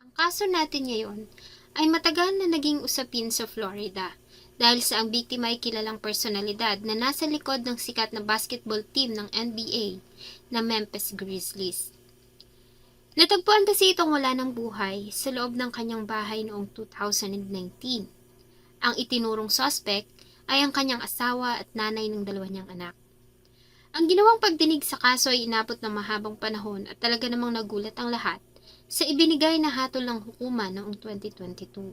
Ang kaso natin ngayon ay matagal na naging usapin sa Florida dahil sa ang biktima ay kilalang personalidad na nasa likod ng sikat na basketball team ng NBA na Memphis Grizzlies. Natagpuan kasi itong wala ng buhay sa loob ng kanyang bahay noong 2019. Ang itinurong suspect ay ang kanyang asawa at nanay ng dalawa niyang anak. Ang ginawang pagdinig sa kaso ay inabot ng mahabang panahon at talaga namang nagulat ang lahat sa ibinigay na hatol ng hukuman noong 2022.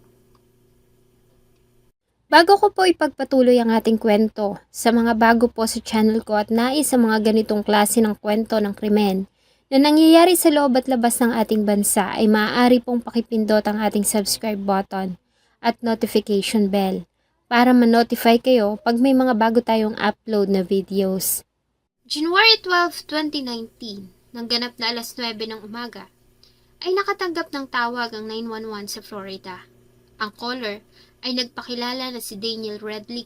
Bago ko po ipagpatuloy ang ating kwento, sa mga bago po sa channel ko at nais sa mga ganitong klase ng kwento ng krimen na nangyayari sa loob at labas ng ating bansa ay maaari pong pakipindot ang ating subscribe button at notification bell para ma-notify kayo pag may mga bago tayong upload na videos. January 12, 2019, nang ganap na alas 9 ng umaga, ay nakatanggap ng tawag ang 911 sa Florida. Ang caller ay nagpakilala na si Daniel Redlick.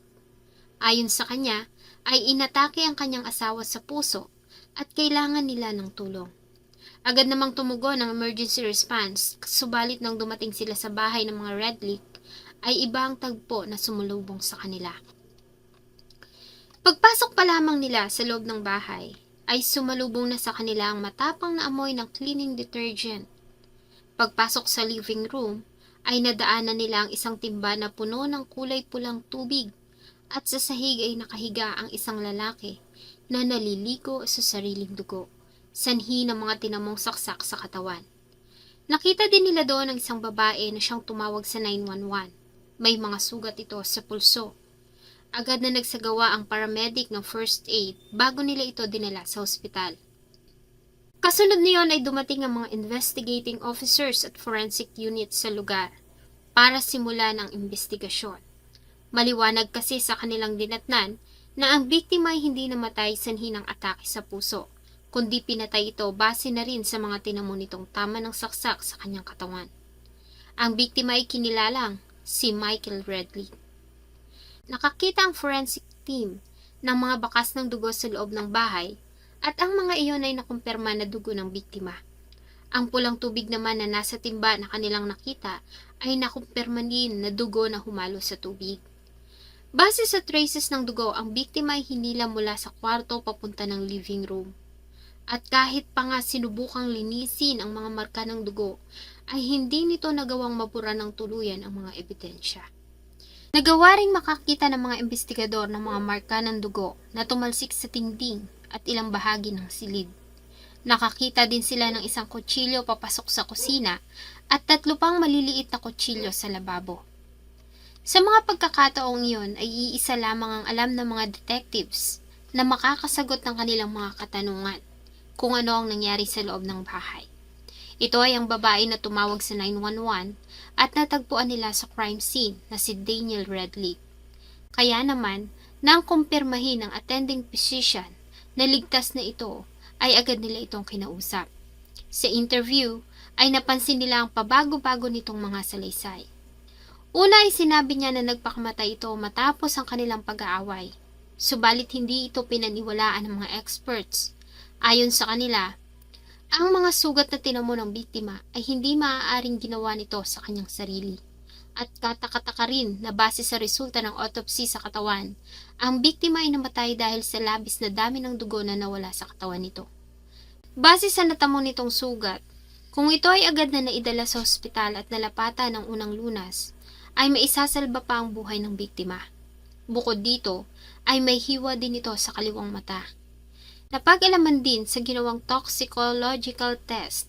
Ayon sa kanya, ay inatake ang kanyang asawa sa puso at kailangan nila ng tulong. Agad namang tumugon ang emergency response, subalit nang dumating sila sa bahay ng mga Redlick, ay iba ang tagpo na sumulubong sa kanila. Pagpasok pa lamang nila sa loob ng bahay, ay sumalubong na sa kanila ang matapang na amoy ng cleaning detergent. Pagpasok sa living room, ay nadaanan nila ang isang timba na puno ng kulay pulang tubig at sa sahig ay nakahiga ang isang lalaki na naliligo sa sariling dugo, sanhi ng mga tinamong saksak sa katawan. Nakita din nila doon ang isang babae na siyang tumawag sa 911. May mga sugat ito sa pulso. Agad na nagsagawa ang paramedic ng first aid bago nila ito dinala sa ospital. Kasunod niyon ay dumating ang mga investigating officers at forensic units sa lugar para simulan ang investigasyon. Maliwanag kasi sa kanilang dinatnan na ang biktima ay hindi namatay sanhi ng atake sa puso, kundi pinatay ito base na rin sa mga tinamo nitong tama ng saksak sa kanyang katawan. Ang biktima ay kinilalang si Michael Redlick. Nakakita ang forensic team ng mga bakas ng dugo sa loob ng bahay at ang mga iyon ay nakumpirma na dugo ng biktima. Ang pulang tubig naman na nasa timba na kanilang nakita ay nakumpirma din na dugo na humalo sa tubig. Base sa traces ng dugo, ang biktima ay hinila mula sa kwarto papunta ng living room. At kahit pa nga sinubukang linisin ang mga marka ng dugo, ay hindi nito nagawang mabura ng tuluyan ang mga ebidensya. Nagawa ring makakita ng mga investigador ng mga marka ng dugo na tumalsik sa tingting at ilang bahagi ng silid. Nakakita din sila ng isang kutsilyo papasok sa kusina at 3 pang maliliit na kutsilyo sa lababo. Sa mga pagkakataong iyon ay iisa lamang ang alam ng mga detectives na makakasagot ng kanilang mga katanungan kung ano ang nangyari sa loob ng bahay. Ito ay ang babae na tumawag sa 911 at natagpuan nila sa crime scene na si Daniel Redlick. Kaya naman, nang kumpirmahin ng attending physician na ligtas na ito, ay agad nila itong kinausap. Sa interview, ay napansin nila ang pabago-bago nitong mga salaysay. Una ay sinabi niya na nagpakamatay ito matapos ang kanilang pag-aaway. Subalit hindi ito pinaniwalaan ng mga experts. Ayon sa kanila, ang mga sugat na tinamo ng biktima ay hindi maaaring ginawa nito sa kanyang sarili. At katakataka rin na base sa resulta ng autopsy sa katawan, ang biktima ay namatay dahil sa labis na dami ng dugo na nawala sa katawan nito. Base sa natamo nitong sugat, kung ito ay agad na naidala sa ospital at nalapatan ng unang lunas, ay maisasalba pa ang buhay ng biktima. Bukod dito, ay may hiwa din ito sa kaliwang mata. Napag-alaman din sa ginawang toxicological test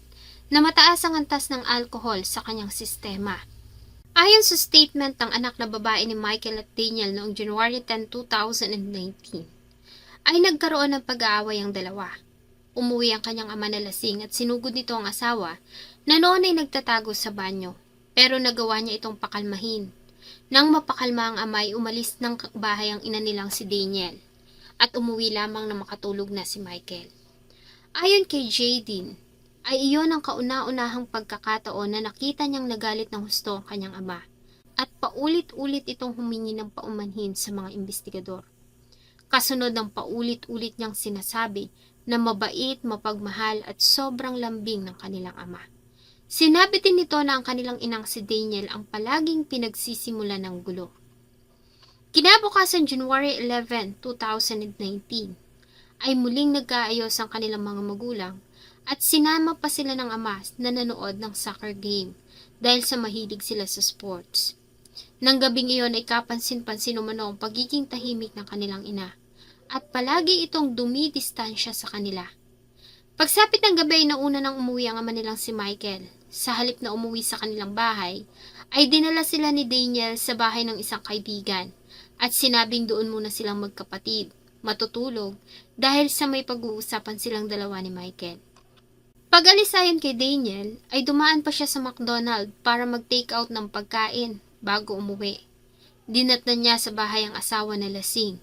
na mataas ang antas ng alcohol sa kanyang sistema. Ayon sa statement ng anak na babae ni Michael at Daniel noong January 10, 2019, ay nagkaroon ng pag-aaway ang dalawa. Umuwi ang kanyang ama na lasing at sinugod nito ang asawa na noon ay nagtatago sa banyo, pero nagawa niya itong pakalmahin. Nang mapakalma ang ama ay umalis ng bahay ang ina nilang si Daniel at umuwi lamang na makatulog na si Michael. Ayon kay Jadine, ay iyon ang kauna-unahang pagkakataon na nakita niyang nagalit ng husto ang kanyang ama at paulit-ulit itong humingi ng paumanhin sa mga investigador. Kasunod ng paulit-ulit niyang sinasabi na mabait, mapagmahal at sobrang lambing ng kanilang ama. Sinabi din nito na ang kanilang inang si Daniel ang palaging pinagsisimula ng gulo. Kinabukasan January 11, 2019, ay muling nagkaayos ang kanilang mga magulang at sinama pa sila ng ama na nanood ng soccer game dahil sa mahilig sila sa sports. Nang gabing iyon ay kapansin-pansin umano ang pagiging tahimik ng kanilang ina at palagi itong dumidistansya sa kanila. Pagsapit ng gabi ay nauna nang umuwi ang ama nilang si Michael. Sa halip na umuwi sa kanilang bahay, ay dinala sila ni Daniel sa bahay ng isang kaibigan at sinabing doon muna silang magkapatid, matutulog dahil sa may pag-uusapan silang dalawa ni Michael. Pag-alis ayon kay Daniel, ay dumaan pa siya sa McDonald's para mag-take out ng pagkain bago umuwi. Dinatnan niya sa bahay ang asawa na lasing.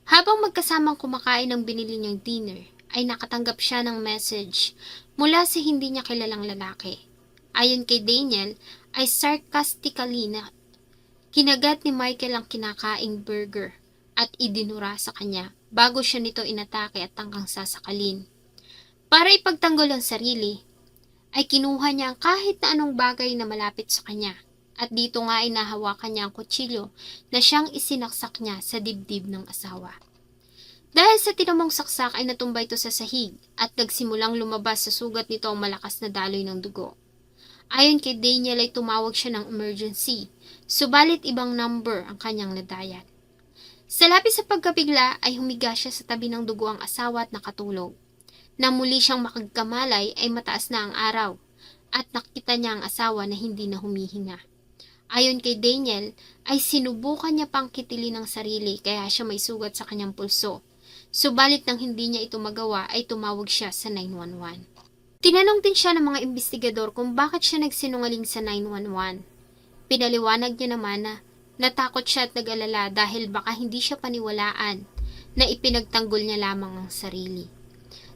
Habang magkasamang kumakain ng binili niyang dinner, ay nakatanggap siya ng message mula sa hindi niya kilalang lalaki. Ayon kay Daniel, ay sarcastically na kinagat ni Michael ang kinakaing burger at idinura sa kanya bago siya nito inatake at tangkang sasakalin. Para ipagtanggol ang sarili, ay kinuha niya kahit na anong bagay na malapit sa kanya at dito nga ay nahawakan niya ang kutsilyo na siyang isinaksak niya sa dibdib ng asawa. Dahil sa tinamong saksak ay natumba ito sa sahig at nagsimulang lumabas sa sugat nito ang malakas na daloy ng dugo. Ayon kay Daniel ay tumawag siya ng emergency, subalit ibang number ang kanyang nadayan. Sa labis sa pagkabigla ay humiga siya sa tabi ng dugo ang asawa at nakatulog. Nang muli siyang makagkamalay ay mataas na ang araw at nakita niya ang asawa na hindi na humihinga. Ayon kay Daniel ay sinubukan niya pang kitilin ang sarili kaya siya may sugat sa kanyang pulso. Subalit nang hindi niya ito magawa ay tumawag siya sa 911. Tinanong din siya ng mga investigador kung bakit siya nagsinungaling sa 911. Pinaliwanag niya naman na natakot siya at nag-alala dahil baka hindi siya paniwalaan na ipinagtanggol niya lamang ang sarili.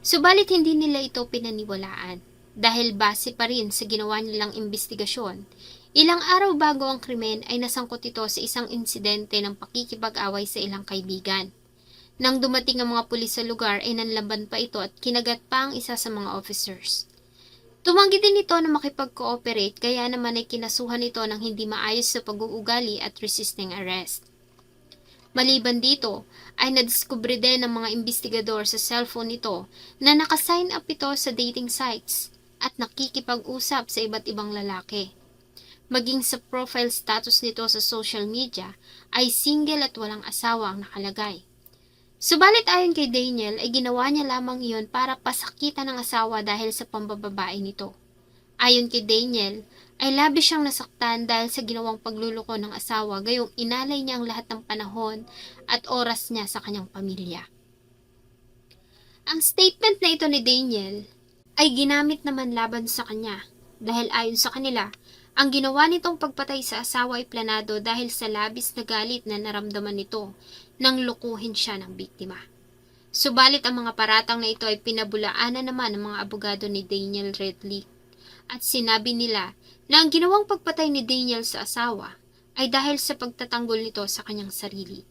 Subalit hindi nila ito pinaniwalaan dahil base pa rin sa ginawa nilang investigasyon. Ilang araw bago ang krimen ay nasangkot ito sa isang insidente ng pakikipag-away sa ilang kaibigan. Nang dumating ang mga pulis sa lugar ay nanlaban pa ito at kinagat pa ang isa sa mga officers. Tumanggi din ito na makipag-cooperate kaya naman ay kinasuhan ito ng hindi maayos sa pag-uugali at resisting arrest. Maliban dito ay nadiskubre din ng mga investigador sa cellphone nito na nakasign up ito sa dating sites at nakikipag-usap sa iba't ibang lalaki. Maging sa profile status nito sa social media ay single at walang asawa ang nakalagay. Subalit ayon kay Daniel ay ginawa niya lamang iyon para pasakitan ng asawa dahil sa pambababae nito. Ayon kay Daniel ay labis siyang nasaktan dahil sa ginawang pagluloko ng asawa gayong inalay niya ang lahat ng panahon at oras niya sa kanyang pamilya. Ang statement na ito ni Daniel ay ginamit naman laban sa kanya dahil ayon sa kanila, ang ginawa nitong pagpatay sa asawa ay planado dahil sa labis na galit na naramdaman nito nang lukuhin siya ng biktima. Subalit ang mga paratang na ito ay pinabulaanan naman ng mga abogado ni Daniel Redlick at sinabi nila na ang ginawang pagpatay ni Daniel sa asawa ay dahil sa pagtatanggol nito sa kanyang sarili.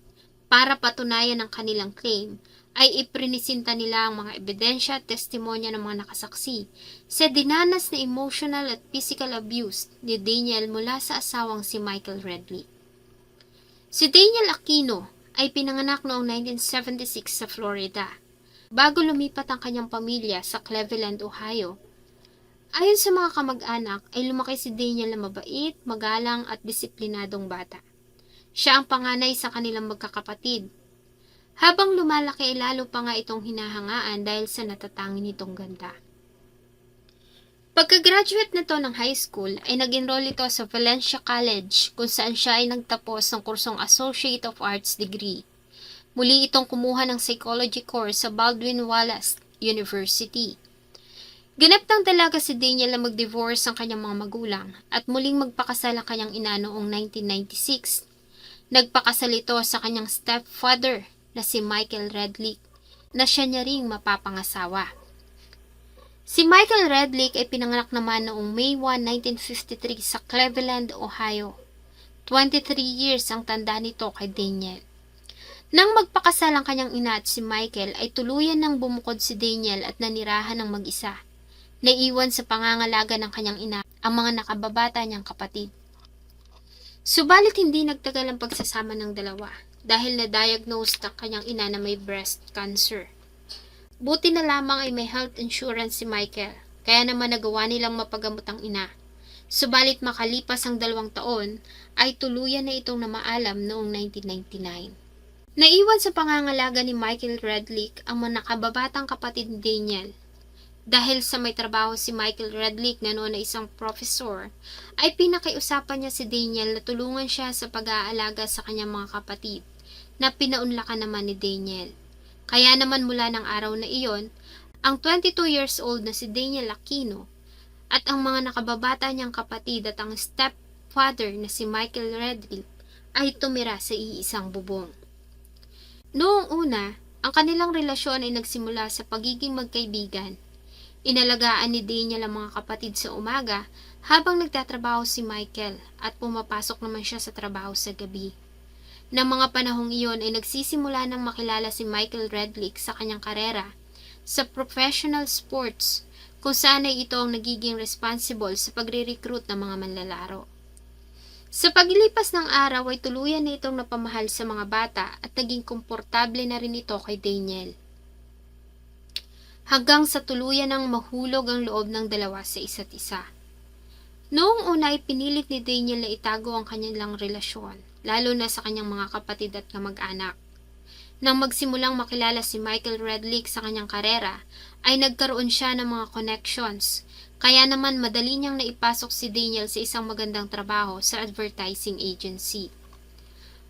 Para patunayan ang kanilang claim, ay iprinisinta nila ang mga ebidensya at testimonya ng mga nakasaksi sa dinanas na emotional at physical abuse ni Daniel mula sa asawang si Michael Redlick. Si Daniel Aquino ay pinanganak noong 1976 sa Florida, bago lumipat ang kanyang pamilya sa Cleveland, Ohio. Ayon sa mga kamag-anak ay lumaki si Daniel na mabait, magalang at disiplinadong bata. Siya ang panganay sa kanilang magkakapatid. Habang lumalaki ay lalo pa nga itong hinahangaan dahil sa natatangin nitong ganda. Pagka-graduate nito ng high school ay nag-enroll ito sa Valencia College kung saan siya ay nagtapos ng kursong Associate of Arts degree. Muli itong kumuha ng psychology course sa Baldwin Wallace University. Ganap ng dalaga si Daniel na mag-divorce ang kanyang mga magulang at muling magpakasal ang kanyang ina noong 1996. Nagpakasal ito sa kanyang stepfather na si Michael Redlick na siya niya ring mapapangasawa. Si Michael Redlick ay pinanganak naman noong May 1, 1953 sa Cleveland, Ohio. 23 years ang tanda nito kay Daniel. Nang magpakasal ang kanyang ina at si Michael ay tuluyan nang bumukod si Daniel at nanirahan ng mag-isa. Naiwan sa pangangalaga ng kanyang ina ang mga nakababata niyang kapatid. Subalit hindi nagtagal ang pagsasama ng dalawa dahil na-diagnose ng kanyang ina na may breast cancer. Buti na lamang ay may health insurance si Michael, kaya naman nagawa nilang mapagamot ang ina. Subalit makalipas ang 2 taon, ay tuluyan na itong namaalam noong 1999. Naiwan sa pangangalaga ni Michael Redlick ang mga nakababatang kapatid ni Daniel. Dahil sa may trabaho si Michael Redlick na noon na isang professor, ay pinakiusapan niya si Daniel na tulungan siya sa pag-aalaga sa kanyang mga kapatid, na pinaunlakan naman ni Daniel. Kaya naman mula ng araw na iyon, ang 22 years old na si Daniel Aquino at ang mga nakababata niyang kapatid at ang stepfather na si Michael Redlick ay tumira sa iisang bubong. Noong una, ang kanilang relasyon ay nagsimula sa pagiging magkaibigan. Inalagaan ni Daniel ang mga kapatid sa umaga habang nagtatrabaho si Michael at pumapasok naman siya sa trabaho sa gabi. Nang mga panahong iyon ay nagsisimula ng makilala si Michael Redlick sa kanyang karera sa professional sports kung saan ay ito ang nagiging responsible sa pagre-recruit ng mga manlalaro. Sa paglipas ng araw ay tuluyan na itong napamahal sa mga bata at naging komportable na rin ito kay Daniel. Hanggang sa tuluyan ng mahulog ang loob ng dalawa sa isa't isa. Noong una ay pinilit ni Daniel na itago ang kanilang relasyon, lalo na sa kanyang mga kapatid at kamag-anak. Nang magsimulang makilala si Michael Redlick sa kanyang karera, ay nagkaroon siya ng mga connections, kaya naman madali niyang naipasok si Daniel sa isang magandang trabaho sa advertising agency.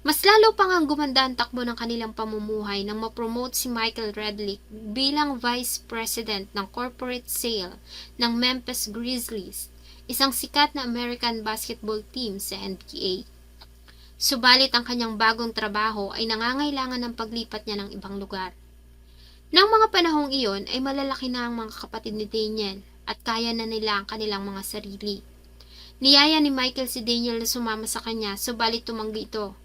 Mas lalo pang ang gumanda ang takbo ng kanilang pamumuhay nang ma-promote si Michael Redlick bilang Vice President ng Corporate Sale ng Memphis Grizzlies, isang sikat na American basketball team sa NBA. Subalit ang kanyang bagong trabaho ay nangangailangan ng paglipat niya ng ibang lugar. Nang mga panahong iyon ay malalaki na ang mga kapatid ni Daniel at kaya na nila ang kanilang mga sarili. Niyaya ni Michael si Daniel na sumama sa kanya, subalit tumanggi ito.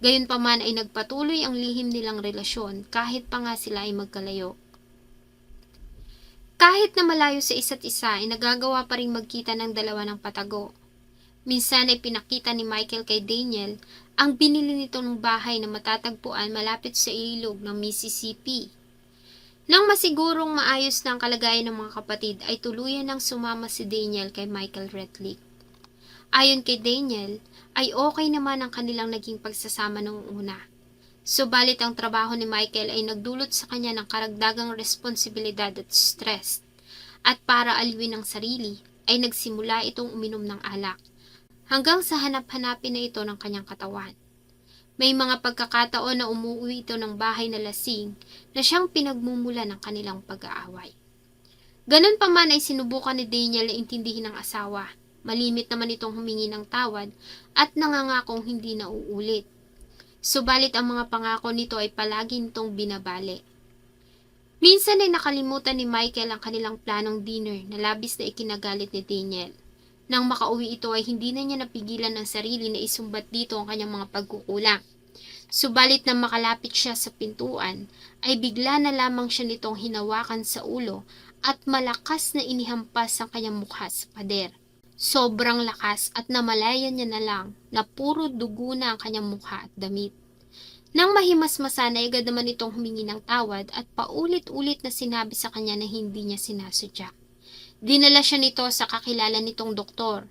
Gayunpaman ay nagpatuloy ang lihim nilang relasyon kahit pa nga sila ay magkalayo. Kahit na malayo sa isa't isa ay nagagawa pa rin magkita ng dalawa ng patago. Minsan ay pinakita ni Michael kay Daniel ang binili nito ng bahay na matatagpuan malapit sa ilog ng Mississippi. Nang masigurong maayos na ang kalagayan ng mga kapatid ay tuluyan ng sumama si Daniel kay Michael Redlick. Ayon kay Daniel, ay okay naman ang kanilang naging pagsasama noong una. Subalit ang trabaho ni Michael ay nagdulot sa kanya ng karagdagang responsibilidad at stress. At para aliwin ang sarili, ay nagsimula itong uminom ng alak, hanggang sa hanap-hanapin na ito ng kanyang katawan. May mga pagkakataon na umuwi ito ng bahay na lasing na siyang pinagmumula ng kanilang pag-aaway. Ganun pa man ay sinubukan ni Daniel na intindihin ng asawa. Malimit naman itong humingi ng tawad at nangangakong hindi na uulit. Subalit ang mga pangako nito ay palagi nitong binabali. Minsan ay nakalimutan ni Michael ang kanilang planong dinner na labis na ikinagalit ni Daniel. Nang makauwi ito ay hindi na niya napigilan ang sarili na isumbat dito ang kanyang mga pagkukulang. Subalit nang makalapit siya sa pintuan, ay bigla na lamang siya nitong hinawakan sa ulo at malakas na inihampas ang kanyang mukha sa pader. Sobrang lakas at namalayan niya na lang na puro dugo na ang kanyang mukha at damit. Nang mahimasmasan ay agad naman itong humingi ng tawad at paulit-ulit na sinabi sa kanya na hindi niya sinasadya. Dinala siya nito sa kakilala nitong doktor.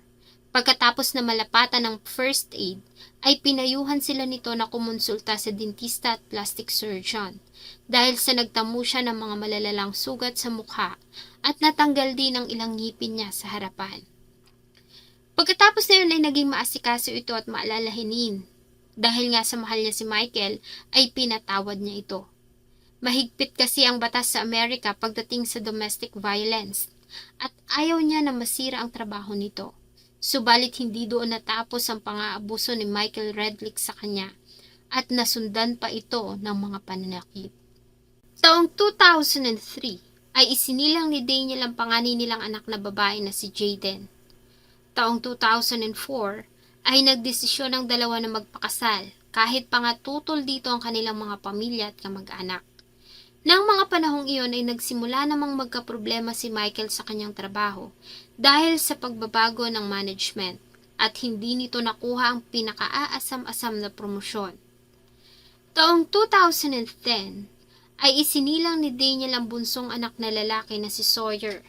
Pagkatapos na malapatan ng first aid, ay pinayuhan sila nito na kumonsulta sa dentista at plastic surgeon dahil sa nagtamo siya ng mga malalalang sugat sa mukha at natanggal din ang ilang ngipin niya sa harapan. Pagkatapos na yun ay naging maasikaso ito at maalalahanin. Dahil nga sa mahal niya si Michael, ay pinatawad niya ito. Mahigpit kasi ang batas sa Amerika pagdating sa domestic violence at ayaw niya na masira ang trabaho nito. Subalit hindi doon natapos ang pang-aabuso ni Michael Redlick sa kanya at nasundan pa ito ng mga pananakit. Taong 2003 ay isinilang ni Daniel ang panganay nilang anak na babae na si Jaden. Taong 2004 ay nagdesisyon ang dalawa na magpakasal kahit pa nga tutol dito ang kanilang mga pamilya at kamag-anak. Nang mga panahong iyon ay nagsimula namang magkaproblema si Michael sa kanyang trabaho dahil sa pagbabago ng management at hindi nito nakuha ang pinakaaasam-asam na promosyon. Taong 2010 ay isinilang ni Daniel ang bunsong anak na lalaki na si Sawyer,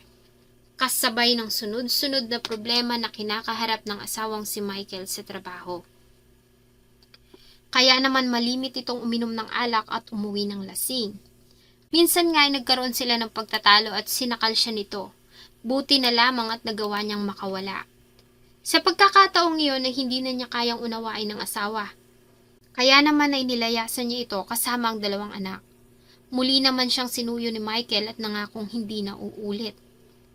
kasabay ng sunod-sunod na problema na kinakaharap ng asawang si Michael sa trabaho. Kaya naman malimit itong uminom ng alak at umuwi ng lasing. Minsan nga ay nagkaroon sila ng pagtatalo at sinakal siya nito. Buti na lamang at nagawa niyang makawala. Sa pagkakataong iyon ay hindi na niya kayang unawain ng asawa. Kaya naman ay nilayasan niya ito kasama ang dalawang anak. Muli naman siyang sinuyo ni Michael at nangakong hindi na uulit.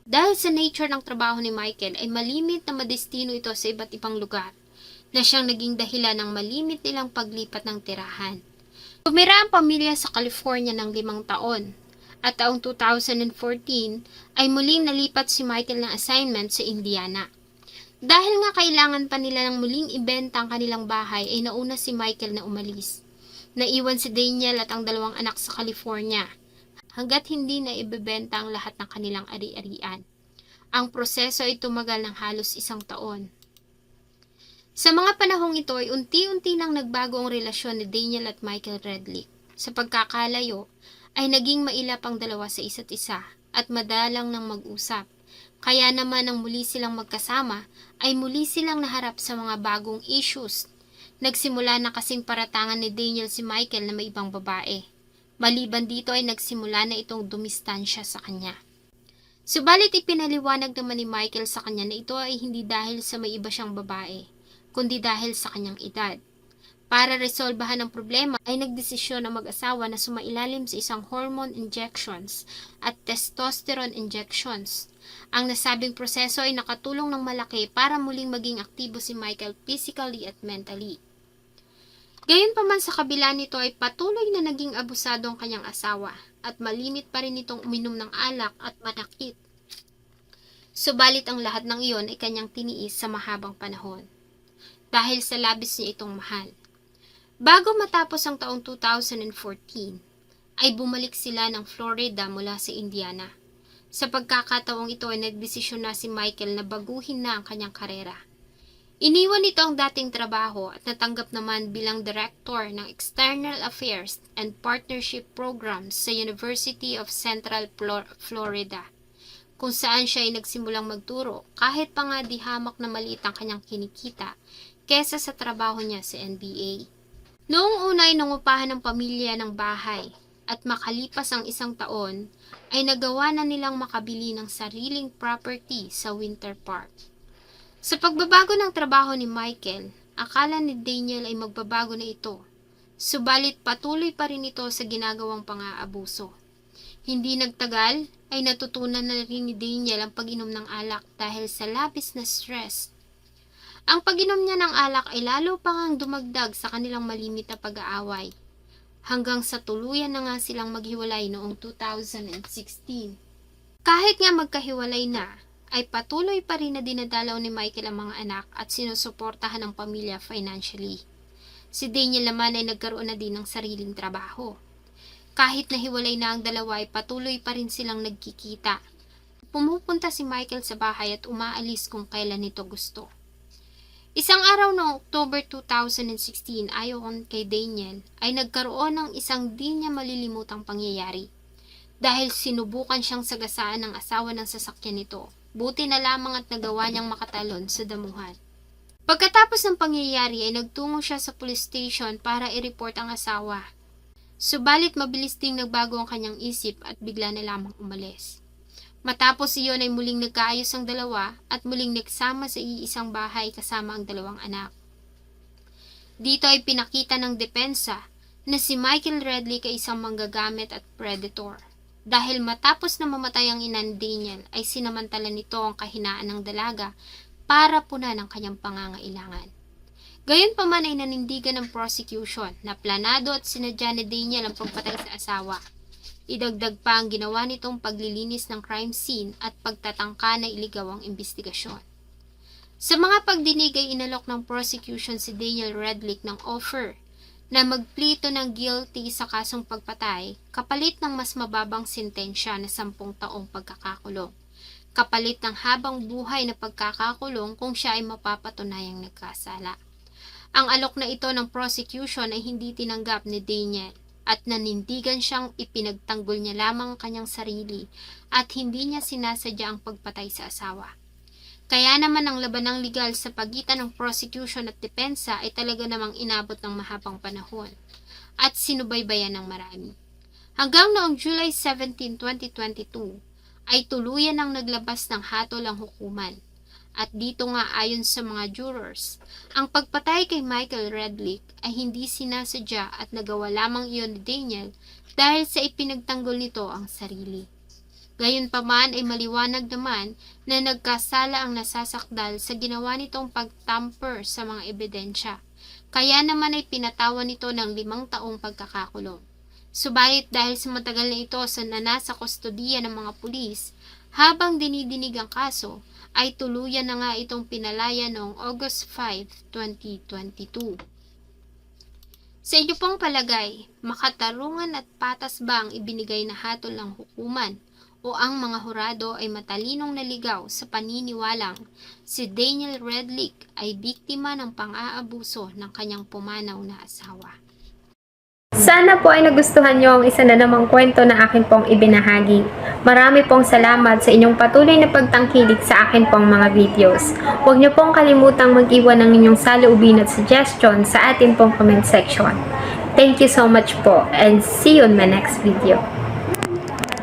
Dahil sa nature ng trabaho ni Michael ay malimit na madestino ito sa iba't ibang lugar na siyang naging dahilan ng malimit nilang paglipat ng tirahan. Tumira ang pamilya sa California ng 5 taon at taong 2014 ay muling nalipat si Michael ng assignment sa Indiana. Dahil nga kailangan pa nila ng muling ibenta ang kanilang bahay ay nauna si Michael na umalis. Naiwan si Daniel at ang dalawang anak sa California hanggat hindi na ibebenta ang lahat ng kanilang ari-arian. Ang proseso ay tumagal ng halos 1 taon. Sa mga panahong ito ay unti-unti nang nagbago ang relasyon ni Daniel at Michael Redlick. Sa pagkakalayo ay naging mailap ang dalawa sa isa't isa at madalang nang mag-usap. Kaya naman nang muli silang magkasama ay muli silang naharap sa mga bagong issues. Nagsimula na kasing paratangan ni Daniel si Michael na may ibang babae. Maliban dito ay nagsimula na itong dumistansya sa kanya. Subalit ipinaliwanag naman ni Michael sa kanya na ito ay hindi dahil sa may iba siyang babae, kundi dahil sa kanyang edad. Para resolbahan ang problema ay nagdesisyon ang mag-asawa na sumailalim sa isang hormone injections at testosterone injections. Ang nasabing proseso ay nakatulong ng malaki para muling maging aktibo si Michael physically at mentally. Gayunpaman sa kabila nito ay patuloy na naging abusado ang kanyang asawa at malimit pa rin itong uminom ng alak at manakit. Subalit ang lahat ng iyon ay kanyang tiniis sa mahabang panahon dahil sa labis niya itong mahal. Bago matapos ang taong 2014, ay bumalik sila ng Florida mula sa Indiana. Sa pagkakataong ito ay nagdesisyon na si Michael na baguhin na ang kanyang karera. Iniwan nito ang dating trabaho at natanggap naman bilang Director ng External Affairs and Partnership Programs sa University of Central Florida, kung saan siya ay nagsimulang magturo kahit pa nga di hamak na maliit ang kanyang kinikita kesa sa trabaho niya sa NBA. Noong una ay nangupahan ng pamilya ng bahay at makalipas ang 1 taon ay nagawa na nilang makabili ng sariling property sa Winter Park. Sa pagbabago ng trabaho ni Michael, akala ni Daniel ay magbabago na ito. Subalit patuloy pa rin ito sa ginagawang pang-aabuso. Hindi nagtagal ay natutunan na rin ni Daniel ang pag-inom ng alak dahil sa labis na stress. Ang pag-inom niya ng alak ay lalo pa ngang dumagdag sa kanilang malimit na pag-aaway. Hanggang sa tuluyan na nga silang maghiwalay noong 2016. Kahit nga magkahiwalay na, ay patuloy pa rin na dinadalaw ni Michael ang mga anak at sinusuportahan ng pamilya financially. Si Daniel naman ay nagkaroon na din ng sariling trabaho. Kahit nahiwalay na ang dalawa ay patuloy pa rin silang nagkikita. Pumupunta si Michael sa bahay at umaalis kung kailan nito gusto. Isang araw noong October 2016 ayon kay Daniel ay nagkaroon ng isang di niya malilimutang pangyayari. Dahil sinubukan siyang sagasaan ng asawa ng sasakyan nito. Buti na lamang at nagawa niyang makatalon sa damuhan. Pagkatapos ng pangyayari ay nagtungo siya sa police station para i-report ang asawa. Subalit mabilis ding nagbago ang kanyang isip at bigla na lamang umalis. Matapos iyon ay muling nagkaayos ang dalawa at muling nagsama sa iisang bahay kasama ang dalawang anak. Dito ay pinakita ng depensa na si Michael Redlick ay isang manggagamit at predator. Dahil matapos na mamatay ang ina ni Daniel ay sinamantala nito ang kahinaan ng dalaga para punan ang kanyang pangangailangan. Gayunpaman ay nanindigan ng prosecution na planado at sinadya ni Daniel ang pagpatay sa asawa. Idagdag pa ang ginawa nitong paglilinis ng crime scene at pagtatangka na iligaw ang investigasyon. Sa mga pagdinig ay inalok ng prosecution si Daniel Redlick ng offer na magplito ng guilty sa kasong pagpatay kapalit ng mas mababang sentensya na 10 taong pagkakakulong. Kapalit ng habang buhay na pagkakakulong kung siya ay mapapatunayang nagkasala. Ang alok na ito ng prosecution ay hindi tinanggap ni Daniel at nanindigan siyang ipinagtanggol niya lamang ang kanyang sarili at hindi niya sinasadya ang pagpatay sa asawa. Kaya naman ang labanang legal sa pagitan ng prosecution at depensa ay talaga namang inabot ng mahabang panahon at sinubaybayan ng marami. Hanggang noong July 17, 2022 ay tuluyan ang naglabas ng hatol ang hukuman. At dito nga ayon sa mga jurors, ang pagpatay kay Michael Redlick ay hindi sinasadya at nagawa lamang iyon ni Daniel dahil sa ipinagtanggol nito ang sarili. Gayunpaman ay maliwanag naman na nagkasala ang nasasakdal sa ginawa nitong pagtamper sa mga ebidensya. Kaya naman ay pinatawan nito ng 5 taong pagkakakulong. Subalit dahil sa matagal na ito sa nasa kustodiya ng mga pulis, habang dinidinig ang kaso, ay tuluyan na nga itong pinalaya noong August 5, 2022. Sa inyo pong palagay, makatarungan at patas ba ang ibinigay na hatol ng hukuman o ang mga hurado ay matalinong naligaw sa paniniwalang si Daniel Redlick ay biktima ng pang-aabuso ng kanyang pumanaw na asawa? Sana po ay nagustuhan nyo ang isa na namang kwento na akin pong ibinahagi. Marami pong salamat sa inyong patuloy na pagtangkilik sa akin pong mga videos. Huwag nyo pong kalimutang mag-iwan ng inyong saloobin at suggestion sa atin pong comment section. Thank you so much po and see you in my next video.